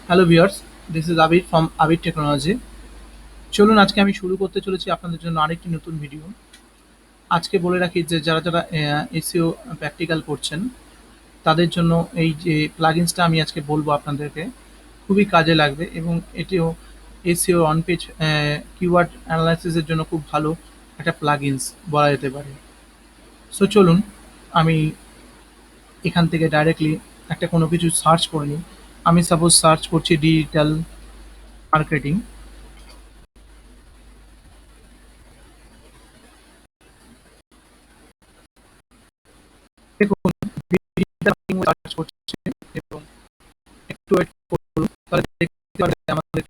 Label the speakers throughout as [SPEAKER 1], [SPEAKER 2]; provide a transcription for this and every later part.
[SPEAKER 1] Hello viewers, this is Abir from Abir technology. চলুন আজকে আমি শুরু করতে চলেছি আপনাদের জন্য আরেকটি নতুন ভিডিও। আজকে বলে রাখি যে যারা এসইও প্র্যাকটিক্যাল করছেন তাদের জন্য এই যে প্লাগইনসটা আমি আজকে বলবো আপনাদেরকে খুবই কাজে লাগবে এবং এটিও এসইও অন পেজ কিওয়ার্ড অ্যানালাইসিসের জন্য খুব ভালো একটা প্লাগইনস বলা যেতে পারে। সো চলুন আমি এখান থেকে ডাইরেক্টলি একটা কোনো কিছু সার্চ করে নিই। আমি সাপোজ সার্চ করছি ডিজিটাল মার্কেটিং। দেখুন সার্চ করছে এবং একটু ওয়েট করুন, তাহলে দেখতে পাবেন আমাদের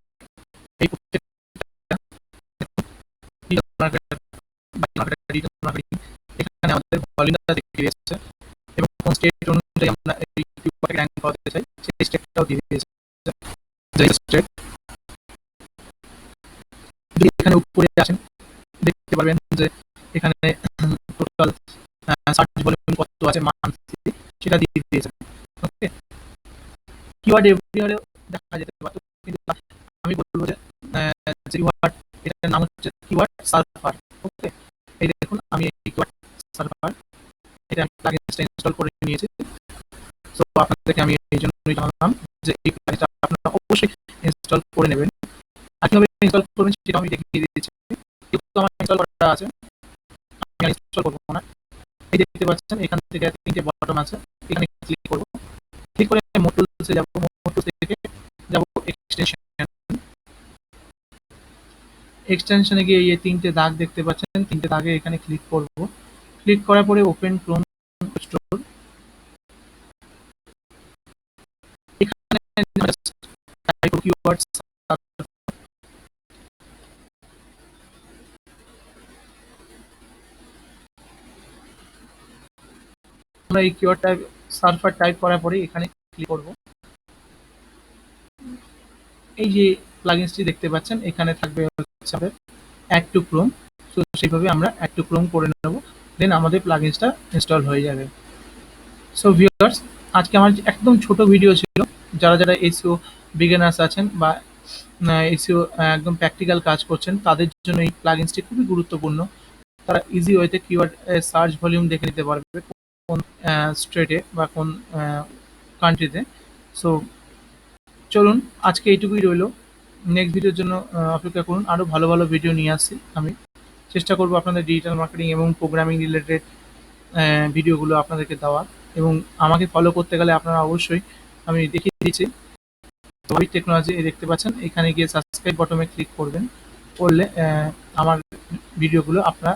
[SPEAKER 1] এই প্রত্যেকটা ডিজিটাল মার্কেটিং এখানে আমাদের ভলিউমটা দেখিয়ে দিয়েছে এবং কোন স্টেট অনুযায়ী আমরা এই কিওয়ার্ডে র্যাঙ্ক করাতে চাই সেই স্টেটটাও দিয়ে দিয়েছে। যে স্টেট যদি এখানে উপরে আসেন দেখতে পারবেন যে এখানে টোটাল সার্চ ভলিউম কত আছে মান্থলি সেটা দিয়ে দিয়েছে। ওকে, কিওয়ার্ড এভরিওয়ারে দেখা যেতে পারে, কিন্তু আমি বলবো যে যে কিওয়ার্ড এটার নাম হচ্ছে কিওয়ার্ড সার্ভার। ওকে, এই দেখুন আমি এই কিওয়ার্ড সার্ভার এটা আমি প্লাগইনসটা ইনস্টল করে নিয়েছি। সো আপনাদেরকে আমি এই জন্যই জানালাম যে এই প্লাগইনটা আপনারা অবশ্যই ইনস্টল করে নেবেন। আর কিভাবে ইনস্টল করবেন সেটা আমি দেখিয়ে দিয়েছি। যেহেতু আমার ইনস্টল করা আছে আমি ইনস্টল করবো না। এই দেখতে পাচ্ছেন এখান থেকে তিনটে বটন আছে, এখানে ক্লিক করবো। ক্লিক করে মোর টুলসে যাব, মোর টুলস থেকে যাব এক্সটেনশন। এক্সটেনশনে গিয়ে এই তিনটে দাগ দেখতে পাচ্ছেন, তিনটে দাগে এখানে ক্লিক করব। ক্লিক করার পরে ওপেন ক্রোম স্টোর। এখানে টাইপ কিওয়ার্ডস আমরা এই কিওয়ার্ডটা সার্ভার টাইপ করার পরে এখানে ক্লিক করব। এই যে প্লাগইনসটি দেখতে পাচ্ছেন এখানে থাকবে হচ্ছে অ্যাড টু ক্রোম। তো সেইভাবে আমরা অ্যাড টু ক্রোম করে নেব, দেন আমাদের প্লাগইনসটা ইনস্টল হয়ে যাবে। সো ভিউয়ার্স, আজকে আমার একদম ছোট ভিডিও ছিল। যারা এসইও বিগিনার্স আছেন বা এসইও একদম প্র্যাকটিক্যাল কাজ করছেন তাদের জন্য এই প্লাগইনসটি খুবই গুরুত্বপূর্ণ। তারা ইজি ওয়েতে কিওয়ার্ড সার্চ ভলিউম দেখে নিতে পারবে কোন স্টেটে বা কোন কান্ট্রিতে। সো চলুন আজকে এইটুকুই রইলো। নেক্সট ভিডিওর জন্য অপেক্ষা করুন, আরও ভালো ভালো ভিডিও নিয়ে আসছি আমি। চেষ্টা করবো আপনাদের ডিজিটাল মার্কেটিং এবং প্রোগ্রামিং রিলেটেড ভিডিওগুলো আপনাদেরকে দেওয়ার। এবং আমাকে ফলো করতে গেলে আপনারা অবশ্যই আমি দেখিয়ে দিচ্ছি আবির টেকনোলজি দেখতে পাচ্ছেন, এখানে গিয়ে সাবস্ক্রাইব বটনে ক্লিক করবেন। করলে আমার ভিডিওগুলো আপনারা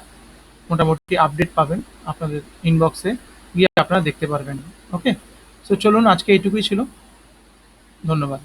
[SPEAKER 1] মোটামুটি আপডেট পাবেন আপনাদের ইনবক্সে গিয়ে আপনারা দেখতে পারবেন। ওকে, সো চলুন আজকে এইটুকুই ছিল। ধন্যবাদ।